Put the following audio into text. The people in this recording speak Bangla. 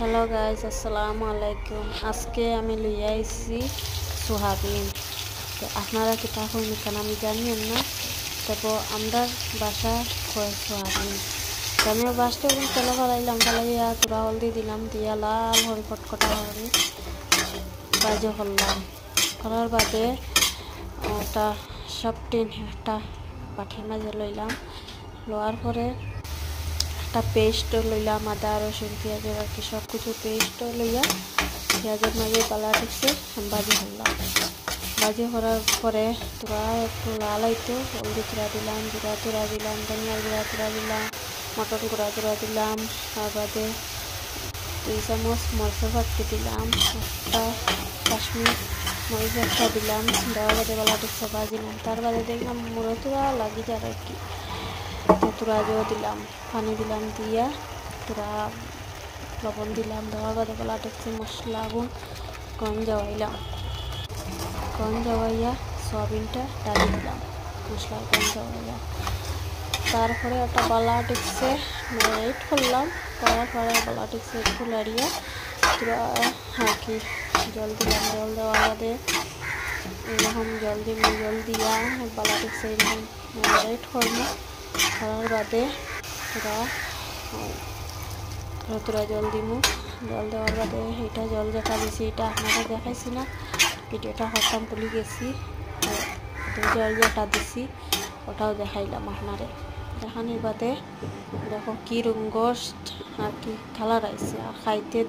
হ্যালো গাইজ, আসসালামু আলাইকুম। আজকে আমি লইয়া আইছি সোয়াবিন। তো আপনারা কি তা হইনি কেন আমি জানিও না, তারপর আমরা বাসা কয় সোয়াবিন। তো আমি বাসটা এবং তেলে ফলাইলাম, ফলাইয়া তুরা হলদি দিলাম, দিয়া লাল হরি কটকটা হরি বাজে করলাম। করার বাদে ওটা সব একটা পাঠির মাঝে লইলাম। লওয়ার পরে একটা পেস্ট লইলাম, আদা রসুন পেঁয়াজের আর কি সব কিছু পেস্ট লইয়া পেঁয়াজের মাঝে পালা টিপছে বাজি করলাম। বাজি করার পরে তোরা একটু লাল আইতো হলদি তুরা দিলাম, জিরা তুরা দিলাম, ধনিয়ার গুঁড়া তুরা দিলাম, মটন গুঁড়া তুরা দিলাম। তার বাদে 2 চামচ মরিচের ফাটকি দিলাম, একটা কাশ্মীর মরিচ একটা দিলাম। দেওয়ার বাদে পালা টিপছে বাজিলাম। তার বাদে দেখলাম মুড়ো তুরা লাগি যায় আর কি, তুরা জল দিলাম, পানি দিলাম, দিয়া তুরা লবণ দিলাম। দেওয়ার বাদে গলা টেকছে মশলা আগুন কম যাওয়াইলাম। কম যাওয়াইয়া সয়াবিনটা ডালি দিলাম, মশলা কম যাওয়াইয়া। তারপরে একটা বালা টেকছে ম্যারিনেট করলাম। করার পরে বালা টেকছে একটু লাড়িয়া তুরা আর কি জল দিলাম। জল দেওয়ার বাদে এরকম জল দিব, জল দিয়া বালা টেকছে এরকম ম্যারিনেট করবো। করার বাদে তুরা জল দিমু। জল দেওয়ার বাদে এটা জল যেটা দিছি এটা আপনারা দেখাইছি না, ভিডিওটা হতাম ভুলে গেছি। জল যেটা দিছি ওটাও দেখাইলাম আপনারে। দেখানোর বাদে দেখো কি রকম গোস্ট আর কি কালার আইছে, আর খাইতে